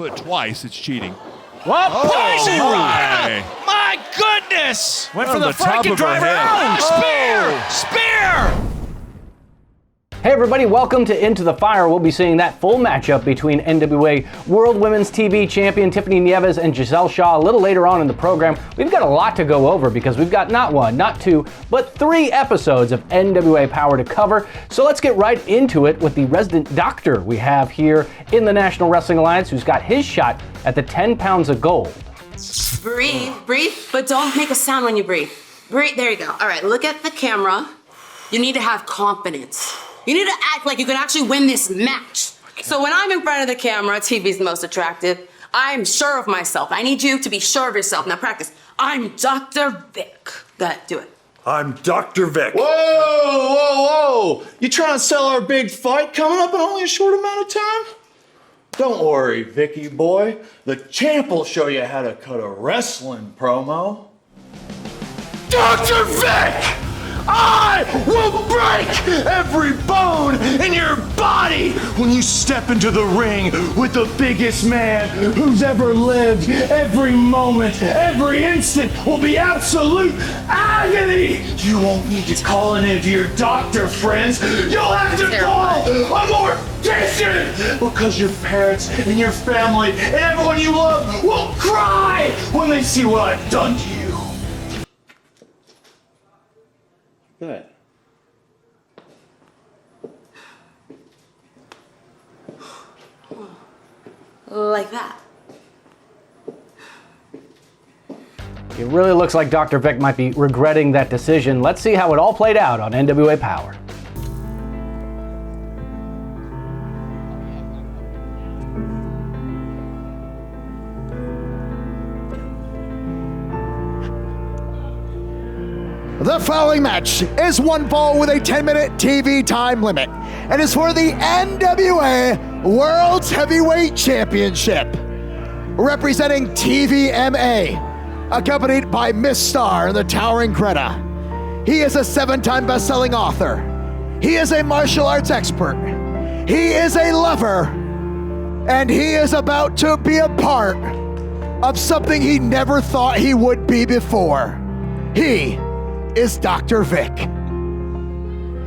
foot twice, it's cheating. What? Oh, Poison! My goodness! Went for the top Franken of her driver. head. Oh, spear! Hey everybody, welcome to Into the Fire. We'll be seeing that full matchup between NWA World Women's TV Champion Tiffany Nieves and Giselle Shaw a little later on in the program. We've got a lot to go over because we've got not one, not two, but 3 episodes of NWA Powerrr to cover. So let's get right into it with the resident doctor we have here in the National Wrestling Alliance who's got his shot at the 10 pounds of gold. Breathe, but don't make a sound when you breathe. Breathe, there you go. All right, look at the camera. You need to have confidence. You need to act like you can actually win this match. So when I'm in front of the camera, TV's the most attractive. I'm sure of myself. I need you to be sure of yourself. Now practice. I'm Dr. Vic. Go ahead, do it. I'm Dr. Vic. Whoa! You trying to sell our big fight coming up in only a short amount of time? Don't worry, Vicky boy. The champ will show you how to cut a wrestling promo. Dr. Vic! I will break every bone in your body when you step into the ring with the biggest man who's ever lived. Every moment, every instant will be absolute agony. You won't need to call any of your doctor friends. You'll have to call a mortician because your parents and your family and everyone you love will cry when they see what I've done to you. Good. Like that. It really looks like Dr. Vic might be regretting that decision. Let's see how it all played out on NWA Powerrr. The following match is one fall with a 10-minute TV time limit and is for the NWA World's Heavyweight Championship. Representing TVMA, accompanied by Miss Star and the Towering Greta. He is a 7-time best-selling author. He is a martial arts expert. He is a lover. And he is about to be a part of something he never thought he would be before. He is Dr. Vic.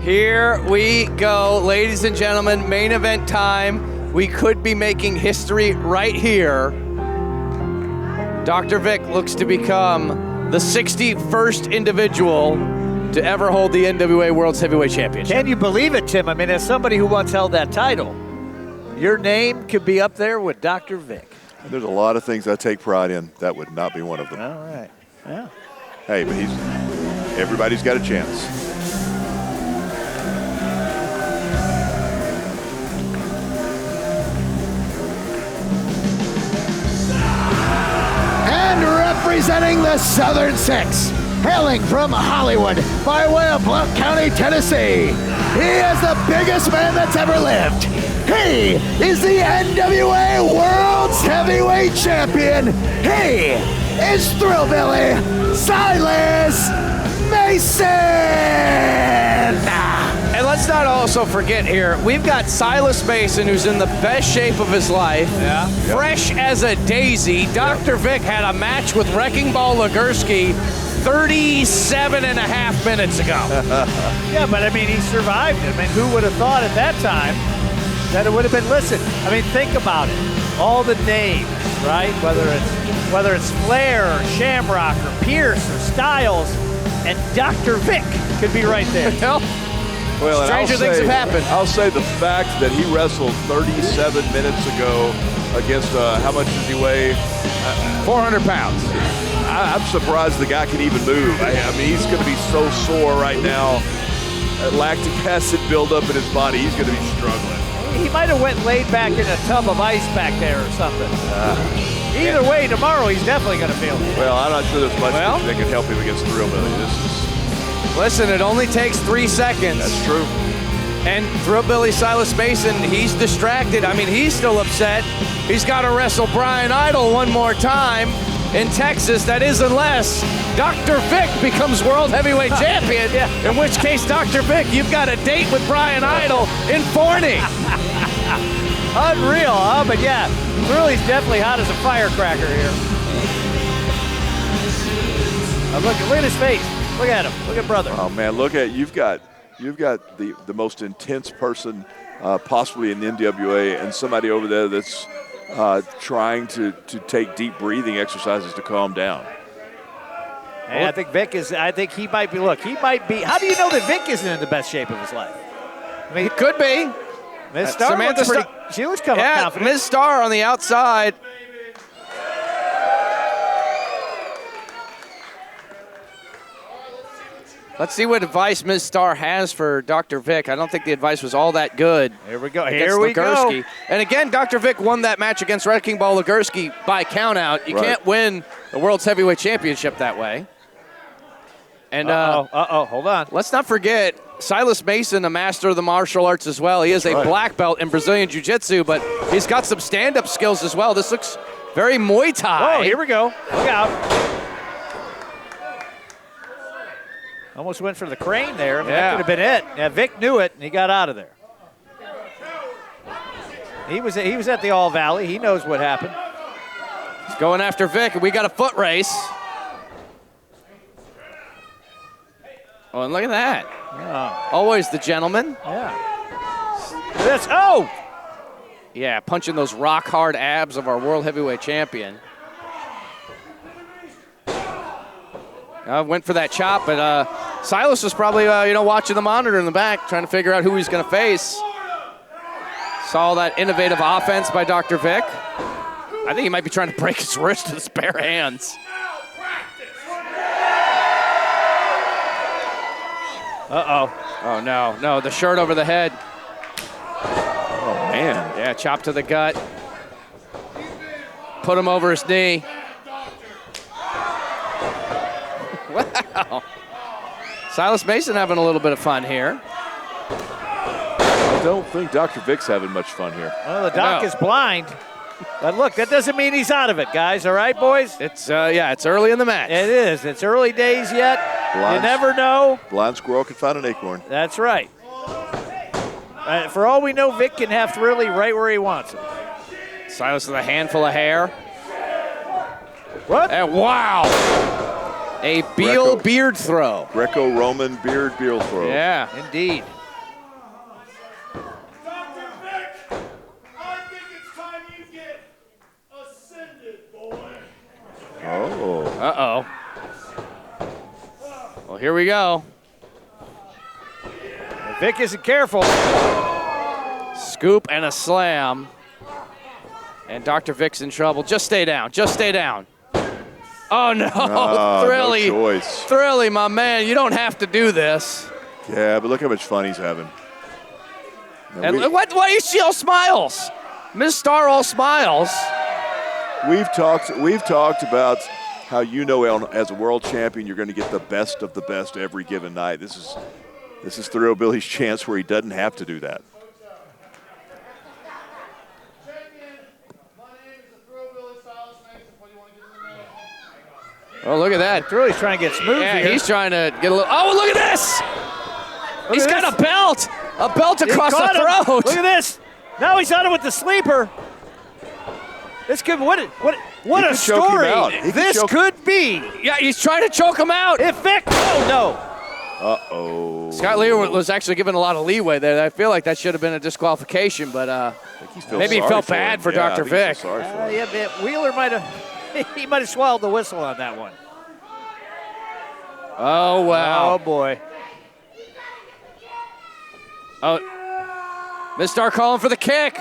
Here we go, ladies and gentlemen, main event time. We could be making history right here. Dr. Vic looks to become the 61st individual to ever hold the NWA World's Heavyweight Championship. Can you believe it, Tim? I mean, as somebody who once held that title, your name could be up there with Dr. Vic. There's a lot of things I take pride in. That would not be one of them. All right. Yeah. Hey, but everybody's got a chance. And representing the Southern Six, hailing from Hollywood by way of Blount County, Tennessee, he is the biggest man that's ever lived. He is the NWA World's Heavyweight Champion. He is Thrillbilly Silas Mason! And let's not also forget here, we've got Silas Mason, who's in the best shape of his life. Yeah. Fresh as a daisy. Dr. Vic had a match with Wrecking Ball Legursky 37 and a half minutes ago. Yeah, but I mean, he survived it. I mean, who would have thought at that time that it would have been, listen, I mean, think about it. All the names, right? Whether it's Flair or Shamrock or Pierce or Styles, and Dr. Vic could be right there. Well, and stranger things have happened. I'll say the fact that he wrestled 37 minutes ago against, how much does he weigh? 400 pounds. I'm surprised the guy can even move. I mean, he's going to be so sore right now. Lactic acid buildup in his body. He's going to be struggling. He might have went laid back in a tub of ice back there or something. Either way, tomorrow he's definitely going to feel it. Well, I'm not sure there's much that can help him against Thrillbilly. Listen, it only takes 3 seconds. That's true. And Thrillbilly Silas Mason, he's distracted. I mean, he's still upset. He's got to wrestle Brian Idol one more time in Texas. That is unless Dr. Vic becomes World Heavyweight Champion, in which case, Dr. Vic, you've got a date with Brian Idol in Forney. Unreal, huh? But yeah, Thrilly's definitely hot as a firecracker here. Look at his face. Look at him. Look at brother. Oh man, look at you've got the most intense person possibly in the NWA, and somebody over there that's trying to take deep breathing exercises to calm down. And I think Vic is. I think he might be. Look, he might be. How do you know that Vic isn't in the best shape of his life? I mean, it could be. Ms. Star looks pretty. She looks confident. Ms. Star on the outside. Let's see what advice Ms. Star has for Dr. Vic. I don't think the advice was all that good. Here we go. Here we go. And again, Dr. Vic won that match against Wrecking Ball Legursky by countout. You can't win the World's Heavyweight Championship that way. And hold on. Let's not forget Silas Mason, a master of the martial arts as well. He is a black belt in Brazilian Jiu-Jitsu, but he's got some stand-up skills as well. This looks very Muay Thai. Oh, here we go. Look out. Almost went for the crane there. I mean, that could have been it. Yeah, Vic knew it, and he got out of there. He was at the All Valley. He knows what happened. He's going after Vic, and we got a foot race. Oh, and look at that. Oh. Always the gentleman. Yeah. This. Oh! Yeah, punching those rock-hard abs of our World Heavyweight Champion. Went for that chop, but Silas was probably, watching the monitor in the back, trying to figure out who he's going to face. Saw that innovative offense by Dr. Vic. I think he might be trying to break his wrist with his bare hands. Uh-oh. Oh, no, the shirt over the head. Oh, man. Yeah, chop to the gut. Put him over his knee. Wow. Silas Mason having a little bit of fun here. I don't think Dr. Vic's having much fun here. Well, the doc is blind. But look, that doesn't mean he's out of it, guys. All right, boys? It's it's early in the match. It is. It's early days yet. You never know. Blind squirrel can find an acorn. That's right. For all we know, Vic can have Thrilly right where he wants him. Silas with a handful of hair. What? And wow. A Beal beard throw. Greco-Roman beard throw. Yeah. Indeed. Dr. Vic, I think it's time you get ascended, boy. Oh. Uh-oh. Well, here we go. If Vic isn't careful. Scoop and a slam. And Dr. Vic's in trouble. Just stay down. Just stay down. Oh, no. Thrilly. No choice. Thrilly, my man. You don't have to do this. Yeah, but look how much fun he's having. And why is she all smiles? Ms. Star all smiles. We've talked about how as a world champion you're going to get the best of the best every given night. This is Thrill Billy's chance where he doesn't have to do that. Oh, look at that. Thrilly's trying to get smooth here. He's trying to get a little. Oh, look at this. He's got a belt. A belt across the throat. Look at this. Now he's on it with the sleeper. This could what a story. This could be. Yeah, he's trying to choke him out. If Vic. Oh no. Uh-oh. Scott Lee was actually given a lot of leeway there. I feel like that should have been a disqualification, but maybe he felt bad for Dr. Vic. Yeah, Wheeler might have. He might have swallowed the whistle on that one. Oh, wow. Oh, boy. Oh, Ms. Star calling for the kick.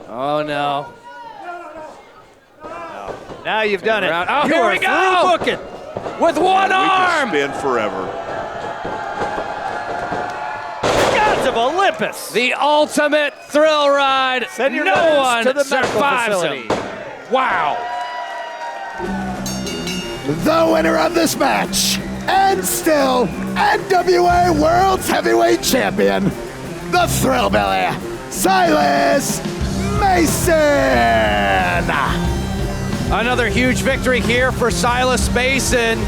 Oh, no. Now you've done it. Oh, here we go. Booking. With one arm. We can spin forever. Gods of Olympus. The ultimate thrill ride. Send your no one to the medical survives facility. him. Wow. The winner of this match, and still NWA World's Heavyweight Champion, the Thrillbilly, Silas Mason. Another huge victory here for Silas Mason,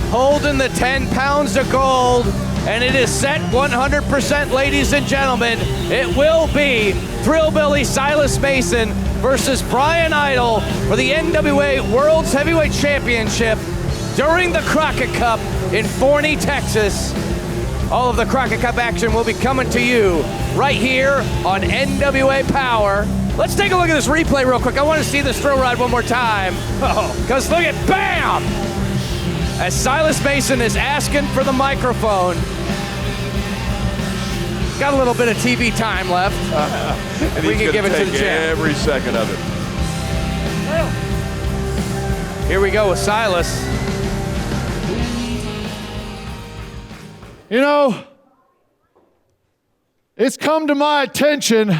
holding the 10 pounds of gold and it is set 100%, ladies and gentlemen. It will be Thrillbilly Silas Mason versus Brian Idol for the NWA World's Heavyweight Championship during the Crockett Cup in Forney, Texas. All of the Crockett Cup action will be coming to you right here on NWA Powerrr. Let's take a look at this replay real quick. I want to see this thrill ride one more time. Because look at, bam! As Silas Mason is asking for the microphone. Got a little bit of TV time left. And we can give it to the champ. Every second of it. Here we go with Silas. You know, it's come to my attention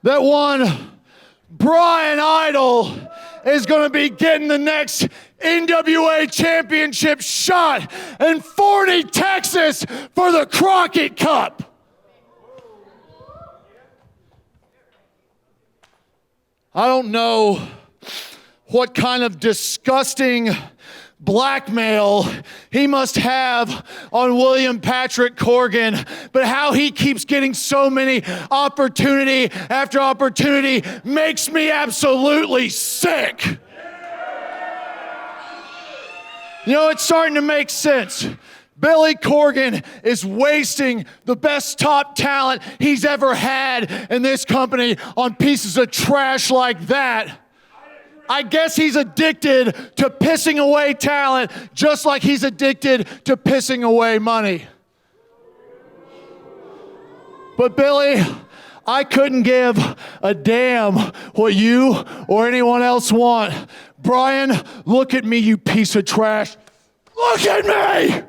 that one Brian Idol is going to be getting the next NWA championship shot in Forney, Texas for the Crockett Cup. I don't know what kind of disgusting blackmail he must have on William Patrick Corgan, but how he keeps getting so many opportunity after opportunity makes me absolutely sick. You know, it's starting to make sense. Billy Corgan is wasting the best top talent he's ever had in this company on pieces of trash like that. I guess he's addicted to pissing away talent just like he's addicted to pissing away money. But Billy, I couldn't give a damn what you or anyone else want. Brian, look at me, you piece of trash. Look at me!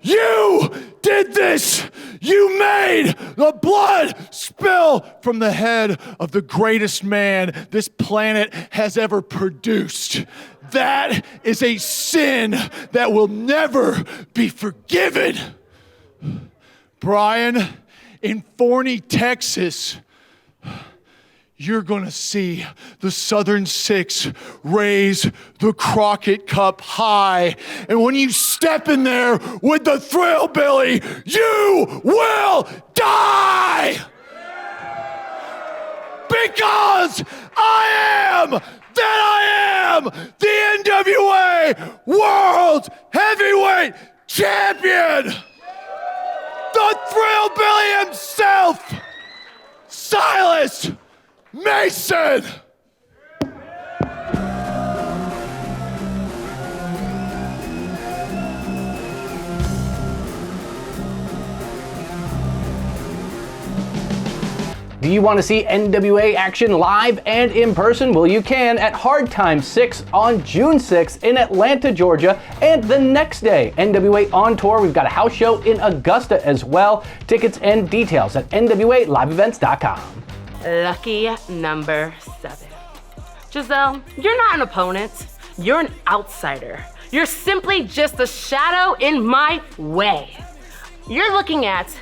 You did this! You made the blood spill from the head of the greatest man this planet has ever produced. That is a sin that will never be forgiven. Brian, in Forney, Texas, you're gonna see the Southern Six raise the Crockett Cup high. And when you step in there with the Thrillbilly, you will die! Because I am the NWA World Heavyweight Champion! The Thrillbilly himself, Silas Mason! Do you want to see NWA action live and in person? Well, you can at Hard Time 6 on June 6th in Atlanta, Georgia. And the next day, NWA on tour. We've got a house show in Augusta as well. Tickets and details at nwaliveevents.com. Lucky number 7. Giselle, you're not an opponent. You're an outsider. You're simply just a shadow in my way. You're looking at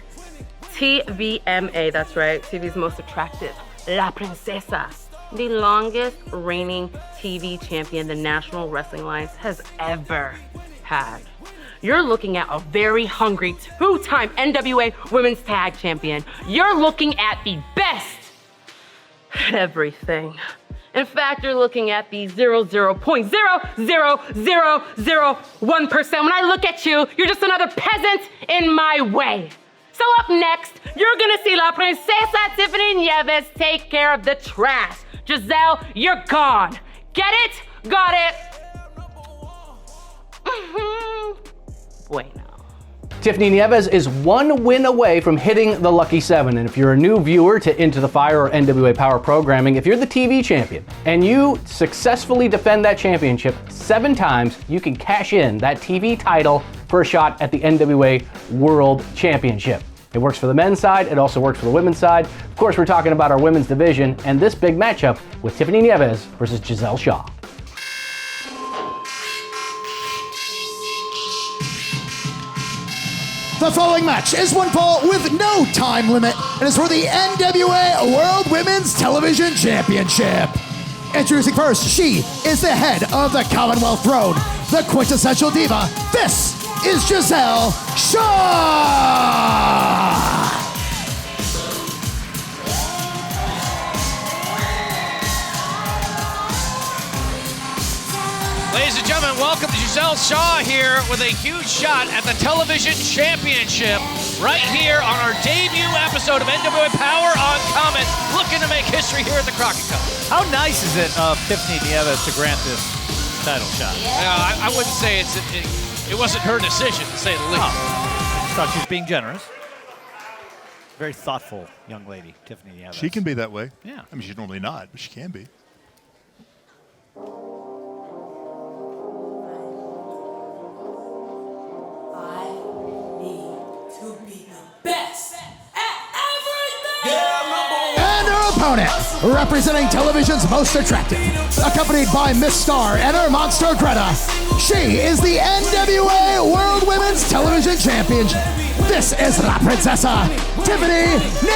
TVMA, that's right, TV's most attractive, La Princesa, the longest reigning TV champion the National Wrestling Alliance has ever had. You're looking at a very hungry 2-time NWA Women's Tag Champion. You're looking at the best at everything. In fact, you're looking at the 0.00001%. When I look at you, you're just another peasant in my way. So up next, you're gonna see La Princesa Tiffany Nieves take care of the trash. Giselle, you're gone. Get it? Got it? Bueno. Tiffany Nieves is one win away from hitting the Lucky 7. And if you're a new viewer to Into the Fire or NWA Powerrr programming, if you're the TV champion and you successfully defend that championship 7 times, you can cash in that TV title for a shot at the NWA World Championship. It works for the men's side, it also works for the women's side. Of course, we're talking about our women's division and this big matchup with Tiffany Nieves versus Giselle Shaw. The following match is one fall with no time limit and is for the NWA World Women's Television Championship. Introducing first, she is the head of the Commonwealth throne, the quintessential diva. This is Giselle Shaw. Shaw! Ladies and gentlemen, welcome to Giselle Shaw here with a huge shot at the television championship right here on our debut episode of NWA Powerrr on Comet, looking to make history here at the Crockett Cup. How nice is it of Tiffany Nieves to grant this title shot? I wouldn't say it wasn't her decision, to say the least. I just thought she was being generous. Very thoughtful young lady, Tiffany Nieves. She can be that way. Yeah. I mean, she's normally not, but she can be. And her opponent, representing television's most attractive, accompanied by Miss Star and her monster Greta. She is the NWA World Women's Television Champion. This is La Princesa, Tiffany Nieves.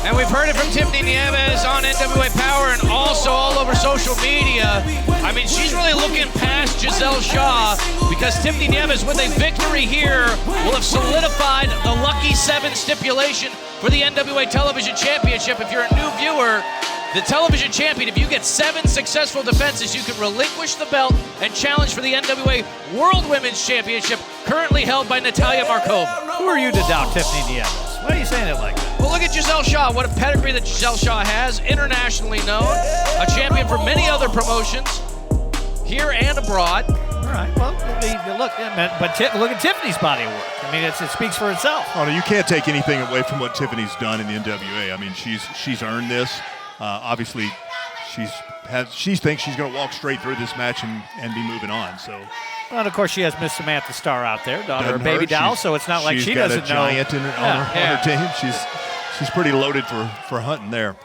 And we've heard it from Tiffany Nieves on NWA Powerrr and also all over social media. I mean, she's really looking past Giselle Shaw because Tiffany Nieves, with a victory here, will have solidified the Lucky 7 stipulation for the NWA Television Championship. If you're a new viewer, the television champion, if you get 7 successful defenses, you can relinquish the belt and challenge for the NWA World Women's Championship, currently held by Natalia Markova. Who are you to doubt Tiffany Nieves? Why are you saying it like that? Well, look at Giselle Shaw. What a pedigree that Giselle Shaw has, internationally known, a champion for many other promotions, here and abroad. All right, well, look, but look at Tiffany's body of work. I mean, it speaks for itself. Oh, no, you can't take anything away from what Tiffany's done in the NWA. I mean, she's earned this. Obviously, she thinks she's going to walk straight through this match and be moving on. So, well, and of course, she has Miss Samantha Starr out there, daughter of doesn't baby hurt. doll, so it's not like she doesn't know. She's got a giant on her team. She's pretty loaded for hunting there.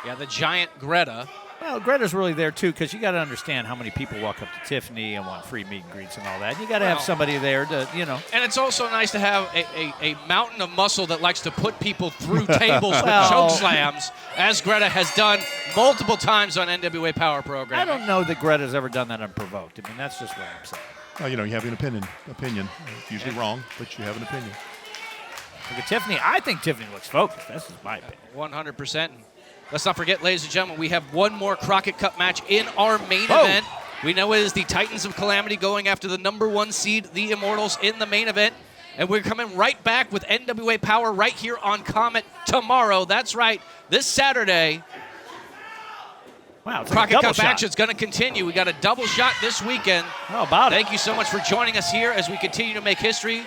Yeah, the giant Greta. Well, Greta's really there, too, because you got to understand how many people walk up to Tiffany and want free meet and greets and all that. You got to have somebody there to, And it's also nice to have a mountain of muscle that likes to put people through tables with choke slams, as Greta has done multiple times on NWA Powerrr program. I don't know that Greta's ever done that unprovoked. I mean, that's just what I'm saying. Well, you have an opinion. It's usually wrong, but you have an opinion. Look at Tiffany. I think Tiffany looks focused. This is my opinion. 100%. Let's not forget, ladies and gentlemen, we have one more Crockett Cup match in our main event. We know it is the Titans of Calamity going after the #1 seed, the Immortals, in the main event. And we're coming right back with NWA Powerrr right here on Comet tomorrow. That's right, this Saturday. Wow, it's Crockett like a Cup double shot. action is going to continue. We got a double shot this weekend. How about it? Thank you so much for joining us here as we continue to make history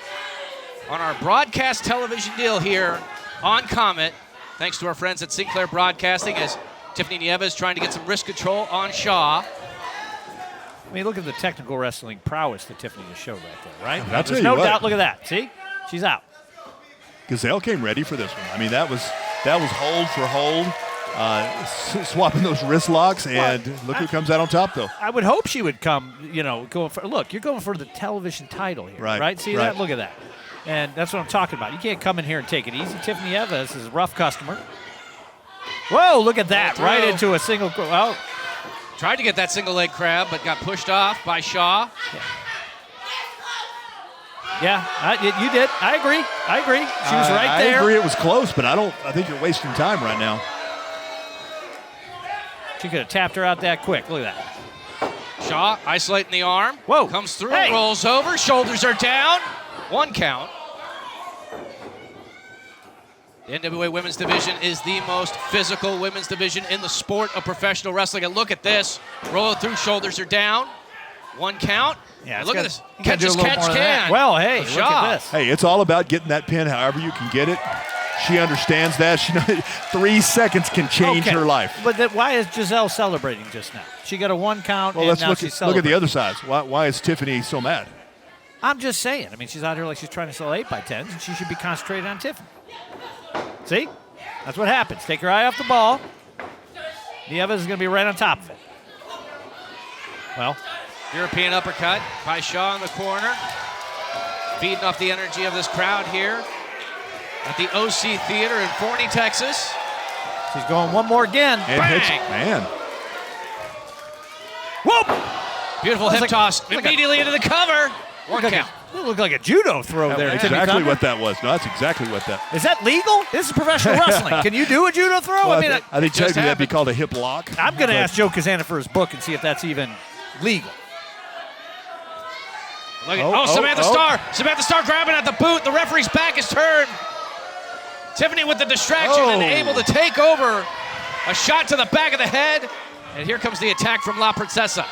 on our broadcast television deal here on Comet. Thanks to our friends at Sinclair Broadcasting, as Tiffany Nieves trying to get some wrist control on Shaw. I mean, look at the technical wrestling prowess that Tiffany just showed right there, right? That's There's no doubt. Look at that. See? She's out. Gazelle came ready for this one. I mean, that was hold for hold, swapping those wrist locks, and look who comes out on top, though. I would hope she would come, going for, look, you're going for the television title here, right? See that? Look at that. And that's what I'm talking about. You can't come in here and take it easy. Tiffany Nieves is a rough customer. Whoa, look at that. Right into a single. Well, tried to get that single leg crab, but got pushed off by Shaw. Yeah, you did. I agree. She was right there. I agree it was close, but I think you're wasting time right now. She could have tapped her out that quick. Look at that. Shaw isolating the arm. Whoa. Comes through, Hey. rolls over, shoulders are down. 1 count. The NWA Women's Division is the most physical women's division in the sport of professional wrestling. And look at this. Roll through, shoulders are down. 1 count. Yeah, And look at this. you gotta Catch do a as little catch more than that. can. Well, hey, look Shaw. at this. Hey, it's all about getting that pin however you can get it. She understands that. She knows 3 seconds can change her life. But why is Giselle celebrating just now? She got a 1 count, Well, and let's now look she's at celebrating. the other sides. Why is Tiffany so mad? I'm just saying. I mean, she's out here like she's trying to sell 8x10s, and she should be concentrated on Tiffany. See? That's what happens. Take your eye off the ball. Nieves is going to be right on top of it. Well, European uppercut by Shaw in the corner. Feeding off the energy of this crowd here at the OC Theater in Forney, Texas. she's going one more again. And Bang! man. Whoop! Beautiful hip toss immediately into the cover. One count. It looked like a judo throw there. Exactly what that was. No, that's exactly what that. Is that legal? This is professional wrestling. Can you do a judo throw? Well, I mean, I think technically that'd be called a hip lock. I'm going to ask Joe Kazana for his book and see if that's even legal. Look at, Samantha Starr. Samantha Starr grabbing at the boot. The referee's back is turned. Tiffany with the distraction and able to take over. A shot to the back of the head. And here comes the attack from La Princesa.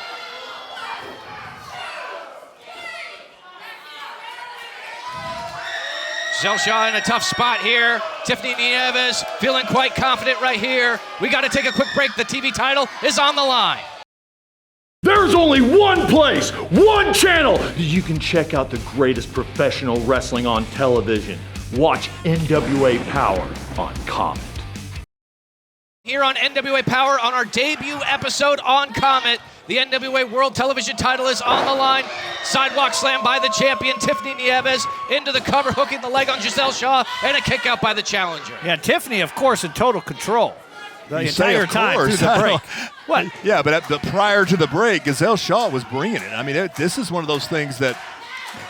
Giselle Shaw in a tough spot here. Tiffany Nieves feeling quite confident right here. We got to take a quick break. The TV title is on the line. There's only one place, one channel you can check out the greatest professional wrestling on television. Watch NWA Powerrr on Comet. Here on NWA Powerrr on our debut episode on Comet. The NWA World Television title is on the line. Sidewalk slam by the champion, Tiffany Nieves, into the cover, hooking the leg on Giselle Shaw, and a kick out by the challenger. Yeah, Tiffany, of course, in total control the entire time through the break. What? Yeah, but prior to the break, Giselle Shaw was bringing it. I mean, this is one of those things that.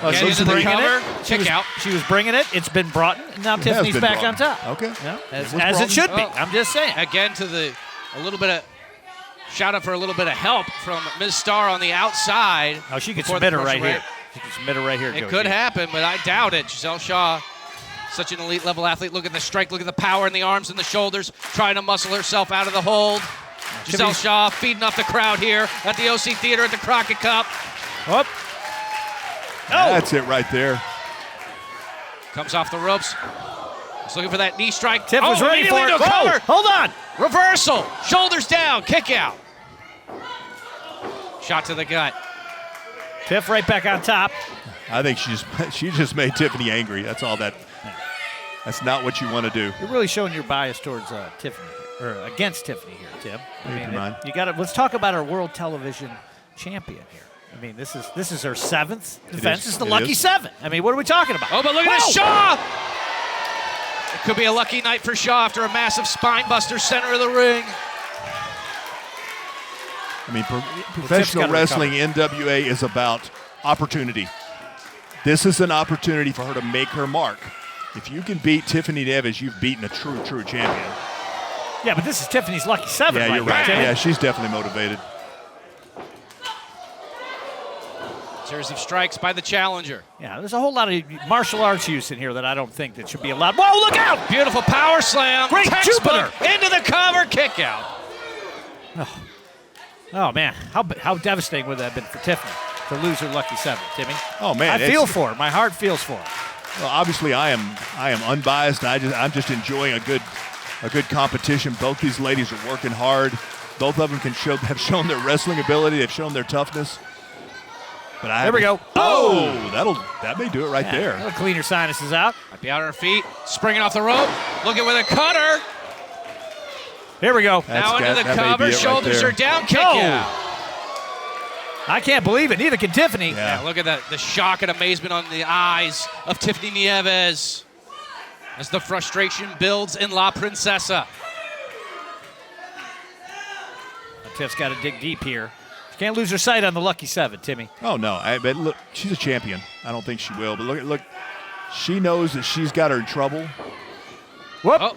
Get into the cover, kick out. She was bringing it. It's been brought in, and now Tiffany's back on top. Okay. Yeah, as it should be. I'm just saying. Again, a little bit of shout out for a little bit of help from Ms. Starr on the outside. Oh, she could submit her right here. She could submit her right here. It could happen, but I doubt it. Giselle Shaw, such an elite level athlete. Look at the strike. Look at the power in the arms and the shoulders. Trying to muscle herself out of the hold. Giselle Shaw feeding off the crowd here at the OC Theater at the Crockett Cup. Up. That's it right there. Comes off the ropes. He's looking for that knee strike. Tiff was ready for it. Cover. Hold on. Reversal. Shoulders down. Kick out. Shot to the gut. Tiff right back on top. I think she just made Tiffany angry. That's all that. That's not what you want to do. You're really showing your bias towards Tiffany or against Tiffany here, Tim. You got to. Let's talk about our world television champion here. I mean, this is her seventh defense. It's the lucky seven. I mean, what are we talking about? Oh, but look at this, Shaw! It could be a lucky night for Shaw after a massive spine buster center of the ring. I mean, professional wrestling, NWA, is about opportunity. This is an opportunity for her to make her mark. If you can beat Tiffany Nieves, you've beaten a true champion. Yeah, but this is Tiffany's lucky seven. Yeah, you're right. Yeah, she's definitely motivated. Series of strikes by the challenger. Yeah, there's a whole lot of martial arts use in here that I don't think that should be allowed. Whoa, look out! Beautiful power slam. Great Jupiter. Into the cover, kick out. Oh man, how devastating would that have been for Tiffany to lose her lucky seven, Timmy? Oh man, I feel for her. My heart feels for her. Well, obviously I am unbiased. I'm just enjoying a good competition. Both these ladies are working hard. Both of them have shown their wrestling ability. They've shown their toughness. But there we go. That may do it right there. That'll clean your sinuses out. Might be out on her feet, springing off the rope. Looking with a cutter. Here we go. Now into the cover, shoulders are down, kick out. I can't believe it. Neither can Tiffany. Yeah, look at the shock and amazement on the eyes of Tiffany Nieves as the frustration builds in La Princesa. Tiff's got to dig deep here. Can't lose her sight on the lucky seven, Timmy. Oh no, but look, she's a champion. I don't think she will. But look, she knows that she's got her in trouble. Whoop! Oh.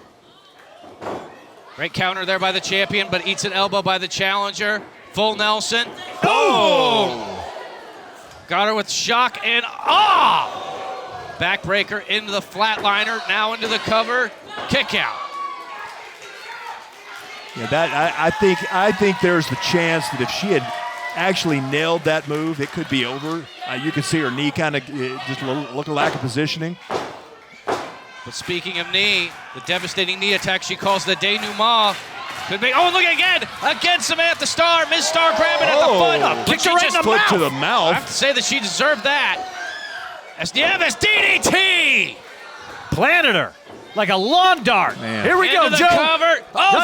Great counter there by the champion, but eats an elbow by the challenger. Full Nelson. Boom! Got her with shock and awe. Backbreaker into the flatliner. Now into the cover. Kick out. Yeah, I think there's the chance that if she had actually nailed that move, it could be over. You could see her knee kind of just look a lack of positioning. But speaking of knee, the devastating knee attack she calls the denouement could be. Oh, look again! Again, Samantha Starr. Ms. Starr grabbing at the foot. Kicked her right in the mouth. To the mouth. I have to say that she deserved that. As Nieves DDT! Planted her like a lawn dart. Man. Here we go, Into Joe. The cover.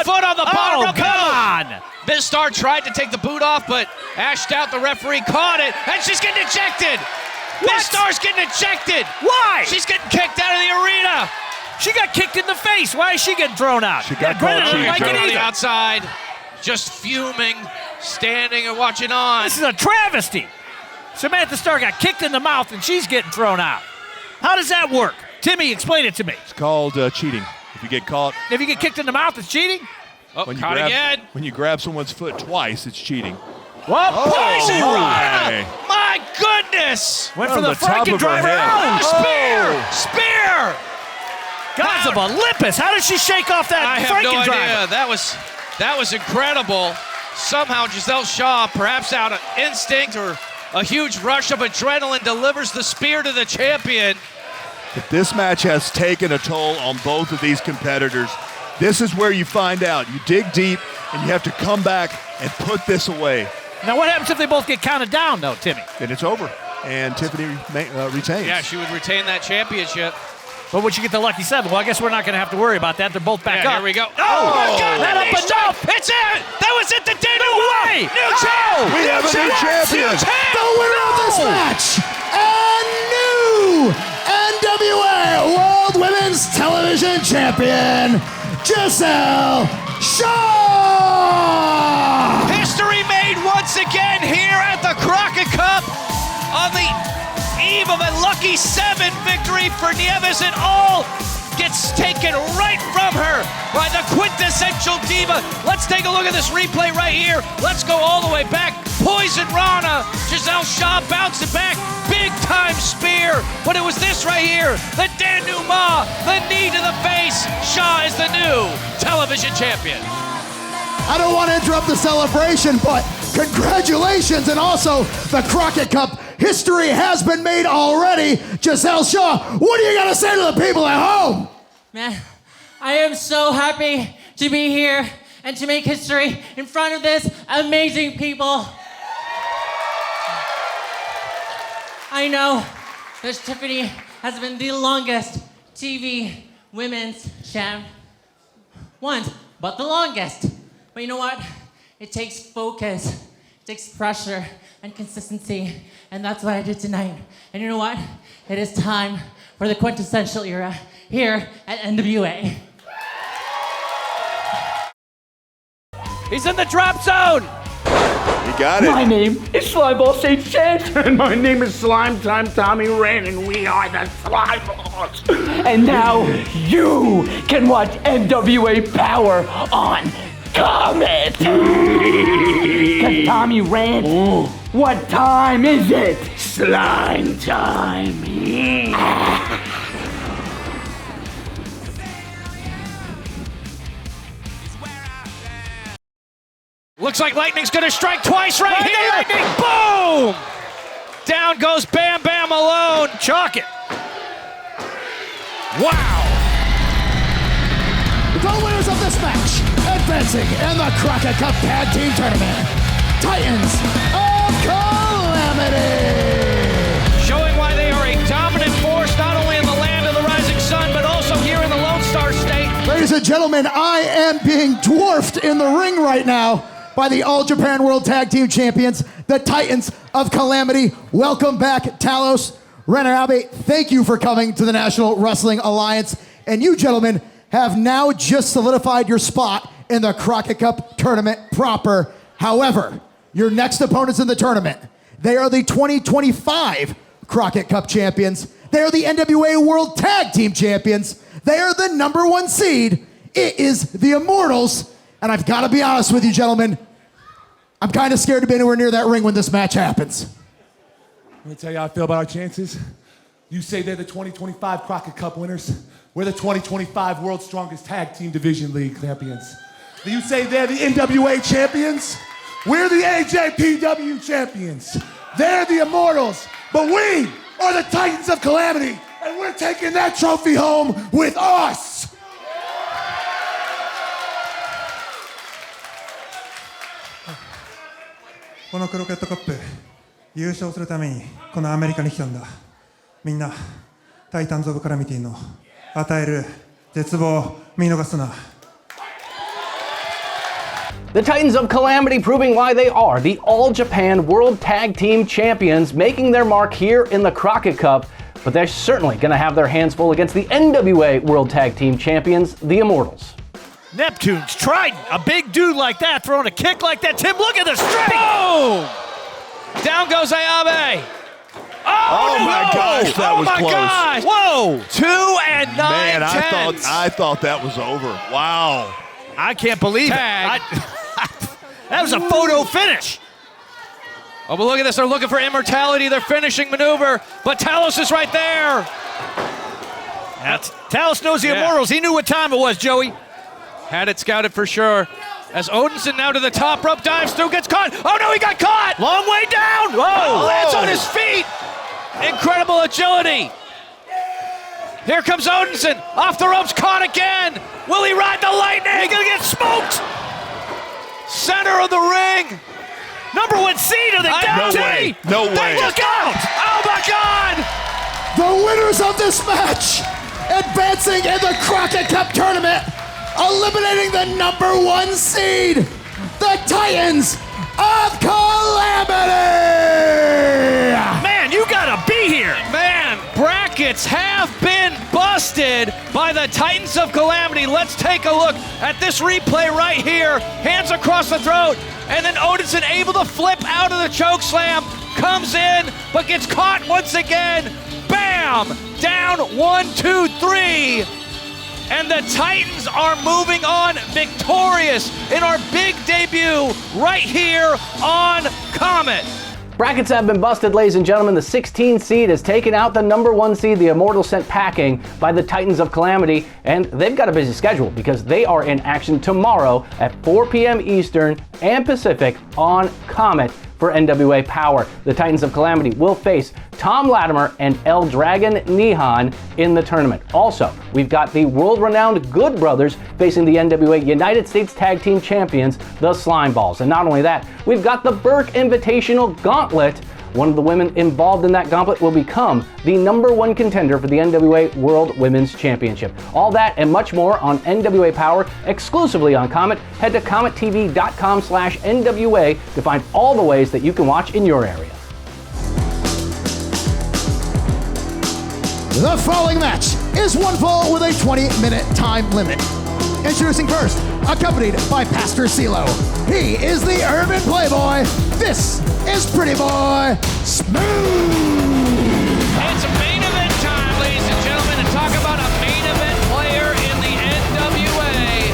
Foot on the bottom rope. Come on. Ms. Starr tried to take the boot off, but ashed out. The referee caught it, and she's getting ejected. Ms. Starr's getting ejected. Why? She's getting kicked out of the arena. She got kicked in the face. Why is she getting thrown out? She got called cheap. Like on the outside, just fuming, standing and watching on. This is a travesty. Samantha Starr got kicked in the mouth and she's getting thrown out. How does that work? Timmy, explain it to me. It's called cheating. If you get caught. If you get kicked in the mouth, it's cheating? Oh, When you caught grab, again. When you grab someone's foot twice, it's cheating. What? Poison my. Rana! My goodness! Went On for the the top of her Franken-driver. head. Oh, Spear! Gods of Olympus. How did she shake off that I have no Franken-driver? idea. That was incredible. Somehow Giselle Shaw, perhaps out of instinct or a huge rush of adrenaline, delivers the spear to the champion. But this match has taken a toll on both of these competitors. This is where you find out. You dig deep, and you have to come back and put this away. Now, what happens if they both get counted down, though, Timmy? Then it's over, and Tiffany retains. Yeah, she would retain that championship. But would you get the lucky 7? Well, I guess we're not going to have to worry about that. They're both back up. Here we go. Oh, my God, that up and down. It's it! That was it! The day No way! New champ! We have a new champion! The winner of this match and new NWA World Women's Television Champion, Giselle Shaw! History made once again here at the Crockett Cup on the eve of a lucky 7 victory for Nieves, and all gets taken right from her by the quintessential diva. Let's take a look at this replay right here. Let's go all the way back. Poison Rana, Giselle Shaw bouncing back, big time spear. But it was this right here, the denouement, the knee to the face. Shaw is the new television champion. I don't want to interrupt the celebration, but congratulations, and also the Crockett Cup. History has been made already. Giselle Shaw, what do you got to say to the people at home? Man, I am so happy to be here and to make history in front of this amazing people. I know that Tiffany has been the longest TV women's champ once, but the longest. But you know what? It takes focus, it takes pressure and consistency, and that's what I did tonight. And you know what? It is time for the quintessential era here at NWA. He's in the drop zone. You got it. My name is Slimeball St. Chance, and my name is Slime Time Tommy Wren, and we are the Slime Balls. And now you can watch NWA Power on Comet. 'Cause Tommy Wren, what time is it? Slime time. Looks like Lightning's gonna strike twice right here. Lightning, boom! Down goes Bam Bam Malone. Chalk it. Wow! The winners of this match, advancing in the Crockett Cup Tag Team Tournament, Titans of Calamity! Showing why they are a dominant force, not only in the land of the rising sun, but also here in the Lone Star State. Ladies and gentlemen, I am being dwarfed in the ring right now by the All Japan World Tag Team Champions, the Titans of Calamity. Welcome back, Talos, Renarabe. Thank you for coming to the National Wrestling Alliance. And you gentlemen have now just solidified your spot in the Crockett Cup tournament proper. However, your next opponents in the tournament, they are the 2025 Crockett Cup champions. They are the NWA World Tag Team champions. They are the #1 seed. It is the Immortals. And I've got to be honest with you, gentlemen, I'm kind of scared to be anywhere near that ring when this match happens. Let me tell you how I feel about our chances. You say they're the 2025 Crockett Cup winners. We're the 2025 World's Strongest Tag Team Division League champions. You say they're the NWA champions. We're the AJPW champions. They're the Immortals. But we are the Titans of Calamity. And we're taking that trophy home with us. このクロケットカップ優勝するためにこのアメリカに来たんだ。みんなタイタンズ・オブ・カラミティの与える絶望見逃すな。 The Titans of Calamity proving why they are the All Japan World Tag Team Champions, making their mark here in the Crockett Cup, but they're certainly going to have their hands full against the NWA World Tag Team Champions, the Immortals. Neptune's Trident, a big dude like that throwing a kick like that. Tim, look at the strength. Boom! Down goes Ayabe. Oh no! my gosh, that was close. Gosh. Whoa! 2 and 9 Man, tenths. I thought that was over. Wow. I can't believe Tag. it. That was a photo finish. Oh, but look at this. They're looking for immortality. Their finishing maneuver. But Talos is right there. Talos knows the Immortals. He knew what time it was, Joey. Had it scouted for sure. As Odinson now to the top rope, dives through, gets caught. Oh no, he got caught! Long way down. Whoa! Lands on his feet. Incredible agility. Here comes Odinson. Off the ropes, caught again. Will he ride the lightning? He's gonna get smoked. Center of the ring. Number 1 seed of the No way. No way. Look out! Oh my God! The winners of this match advancing in the Crockett Cup tournament, eliminating the number 1 seed, the Titans of Calamity! Man, you gotta be here. Man, brackets have been busted by the Titans of Calamity. Let's take a look at this replay right here. Hands across the throat, and then Odinson able to flip out of the choke slam, comes in, but gets caught once again. Bam! Down 1, 2, 3. And the Titans are moving on victorious in our big debut right here on Comet. Brackets have been busted, ladies and gentlemen. The 16 seed has taken out the number 1 seed, the Immortals sent packing by the Titans of Calamity, and they've got a busy schedule because they are in action tomorrow at 4 p.m. Eastern and Pacific on Comet for NWA Powerrr. The Titans of Calamity will face Tom Latimer and El Dragon Nihan in the tournament. Also, we've got the world-renowned Good Brothers facing the NWA United States Tag Team Champions, the Slime Balls. And not only that, we've got the Burke Invitational Gauntlet. One of the women involved in that gauntlet will become the number 1 contender for the NWA World Women's Championship. All that and much more on NWA Powerrr exclusively on Comet. Head to comettv.com/NWA to find all the ways that you can watch in your area. The following match is one fall with a 20-minute time limit. Introducing first, accompanied by Pastor CeeLo. He is the Urban Playboy. This is Pretty Boy Smooth. It's main event time, ladies and gentlemen, and talk about a main event player in the NWA.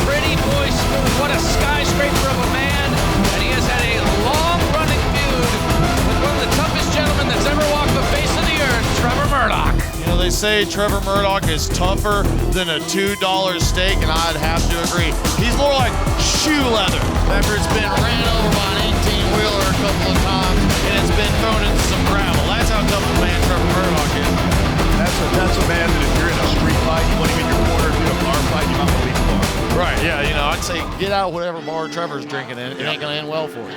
Pretty Boy Smooth, what a skyscraper of a man, and he has had a long-running feud with one of the toughest gentlemen that's ever walked the face of the earth, Trevor Murdoch. You know, they say Trevor Murdoch is tougher than a $2 steak, and I'd have to agree. He's more like shoe leather. After it's been ran over by an 18-wheeler a couple of times, and it's been thrown into some gravel. That's how tough a man Trevor Murdoch is. That's a man that if you're in a street fight, you want him in your corner. If you're in a bar fight, you might want to leave the bar. Right, yeah, you know, I'd say get out whatever bar Trevor's drinking in. It ain't going to end well for you.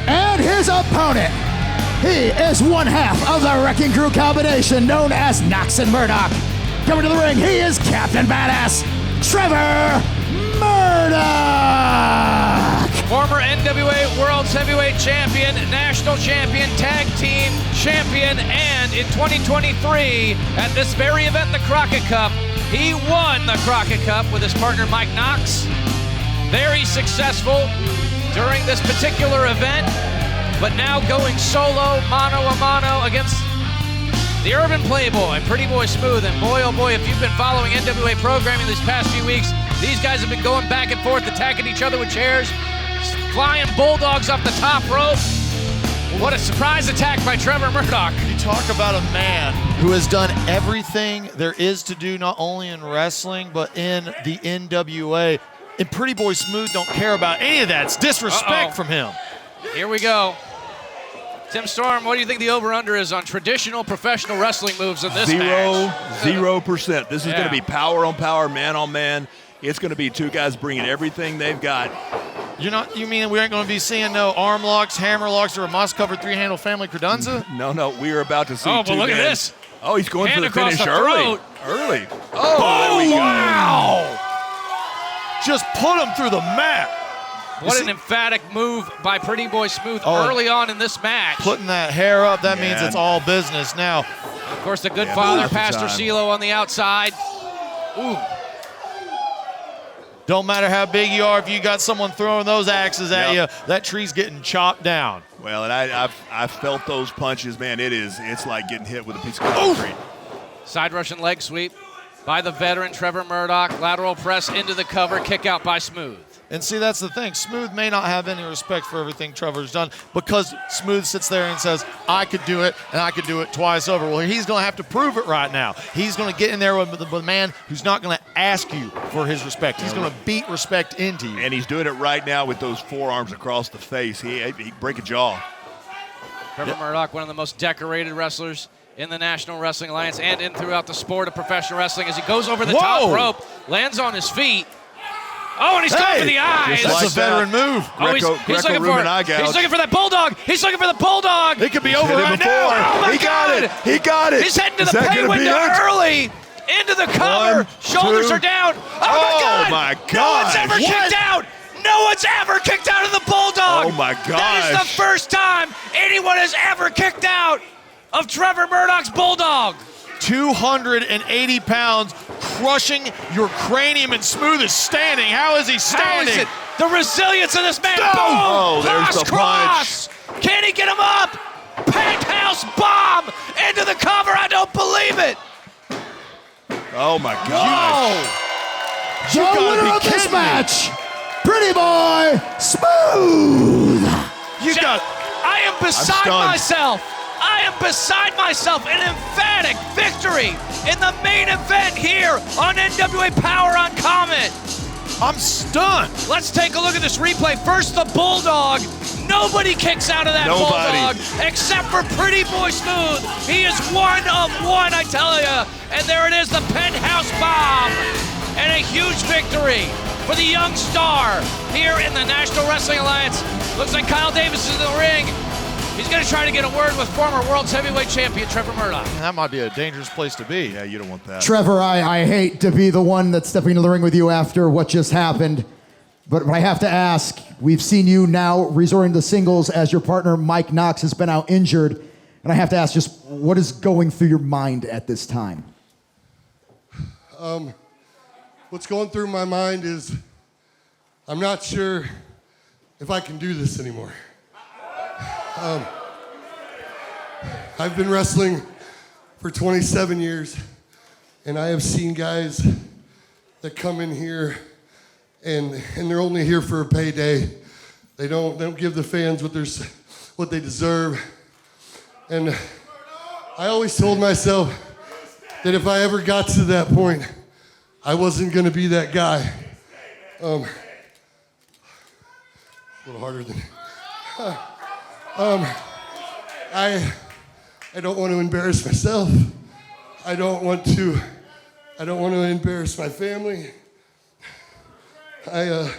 And his opponent, he is one half of the Wrecking Crew combination known as Knox and Murdoch. Coming to the ring, he is Captain Badass, Trevor Murdoch. Former NWA World's Heavyweight Champion, National Champion, Tag Team Champion, and in 2023, at this very event, the Crockett Cup, he won the Crockett Cup with his partner Mike Knox. Very successful during this particular event, but now going solo, mano a mano against the Urban Playboy, Pretty Boy Smooth. And boy, oh boy, if you've been following NWA programming these past few weeks, these guys have been going back and forth, attacking each other with chairs, flying bulldogs off the top rope. What a surprise attack by Trevor Murdoch. You talk about a man who has done everything there is to do, not only in wrestling, but in the NWA. And Pretty Boy Smooth don't care about any of that. It's disrespect from him. Here we go. Tim Storm, what do you think the over-under is on traditional professional wrestling moves in this match? 0%. This is going to be power on power, man on man. It's going to be two guys bringing everything they've got. You mean we aren't going to be seeing no arm locks, hammer locks, or a moss-covered three-handle family credenza? No, we are about to see two look at this. Oh, he's going Hand for the finish early. Early. Oh, there we go. Wow! Just put him through the mat. What an emphatic move by Pretty Boy Smooth early on in this match. Putting that hair up, that means it's all business now. Of course, the good father, Pastor CeeLo on the outside. Ooh. Don't matter how big you are, if you got someone throwing those axes at you, that tree's getting chopped down. Well, and I've felt those punches, man. It's like getting hit with a piece of concrete. Side Russian leg sweep by the veteran Trevor Murdoch. Lateral press into the cover, kick out by Smooth. And see, that's the thing. Smooth may not have any respect for everything Trevor's done because Smooth sits there and says, I could do it, and I could do it twice over. Well, he's going to have to prove it right now. He's going to get in there with the man who's not going to ask you for his respect. He's going to beat respect into you. And he's doing it right now with those forearms across the face. He break a jaw. Trevor Murdoch, one of the most decorated wrestlers in the National Wrestling Alliance and in throughout the sport of professional wrestling as he goes over the top rope, lands on his feet. Oh, and he's going for the eyes. That's a veteran move. Oh, he's looking for it. He's looking for that bulldog. He's looking for the bulldog. It could be over right now. Oh, my He got it. He got it. He's heading to the pay window early. Into the cover. Shoulders are down. Oh, my God. No one's ever kicked out. No one's ever kicked out of the bulldog. Oh, my gosh. That is the first time anyone has ever kicked out of Trevor Murdoch's bulldog. 280 pounds, crushing your cranium, and Smooth is standing. How is he standing? How is it? The resilience of this man. No! Boom! Oh, there's the cross. Can he get him up? Penthouse bomb into the cover. I don't believe it. Oh, my gosh. The winner of this match, Pretty Boy Smooth. I am beside myself. I am beside myself. An emphatic victory in the main event here on NWA Powerrr on Comet. I'm stunned. Let's take a look at this replay. First, the Bulldog. Nobody kicks out of that Bulldog except for Pretty Boy Smooth. He is one of one, I tell you. And there it is, the Penthouse Bomb. And a huge victory for the young star here in the National Wrestling Alliance. Looks like Kyle Davis is in the ring. He's going to try to get a word with former World's Heavyweight Champion Trevor Murdoch. That might be a dangerous place to be. Yeah, you don't want that. Trevor, I hate to be the one that's stepping into the ring with you after what just happened, but I have to ask, we've seen you now resorting to singles as your partner Mike Knox has been out injured, and I have to ask just what is going through your mind at this time? What's going through my mind is I'm not sure if I can do this anymore. I've been wrestling for 27 years, and I have seen guys that come in here and they're only here for a payday. They don't give the fans what they deserve. And I always told myself that if I ever got to that point, I wasn't gonna be that guy. A little harder than. I don't want to embarrass myself. I don't want to embarrass my family. I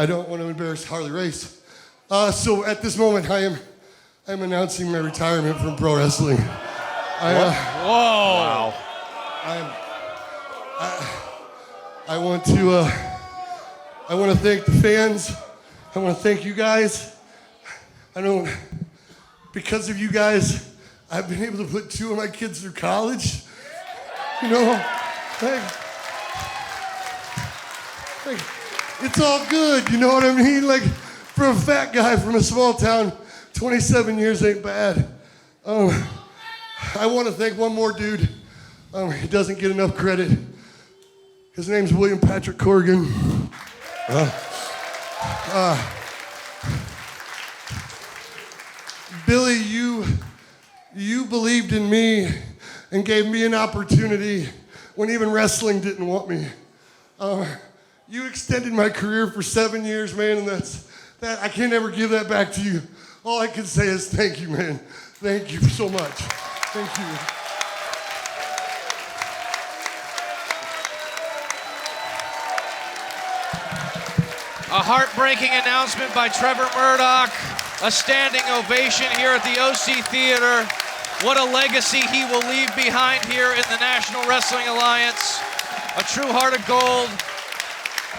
don't want to embarrass Harley Race. So at this moment, I am announcing my retirement from pro wrestling. Whoa! I want to thank the fans. I want to thank you guys. Because of you guys, I've been able to put 2 of my kids through college. You know, it's all good, you know what I mean? Like, for a fat guy from a small town, 27 years ain't bad. I want to thank one more dude. He doesn't get enough credit. His name's William Patrick Corrigan. Billy, you believed in me and gave me an opportunity when even wrestling didn't want me. You extended my career for 7 years, man, and that I can't ever give that back to you. All I can say is thank you, man. Thank you so much. Thank you. A heartbreaking announcement by Trevor Murdoch. A standing ovation here at the OC Theater. What a legacy he will leave behind here in the National Wrestling Alliance. A true heart of gold.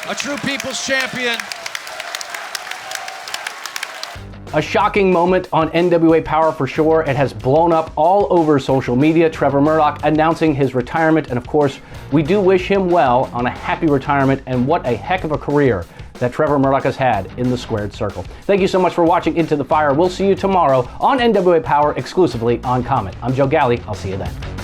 A true people's champion. A shocking moment on NWA Powerrr for sure. It has blown up all over social media. Trevor Murdoch announcing his retirement, and of course, we do wish him well on a happy retirement, and what a heck of a career that Trevor Murdoch has had in the squared circle. Thank you so much for watching Into the Fire. We'll see you tomorrow on NWA Powerrr exclusively on Comet. I'm Joe Galley. I'll see you then.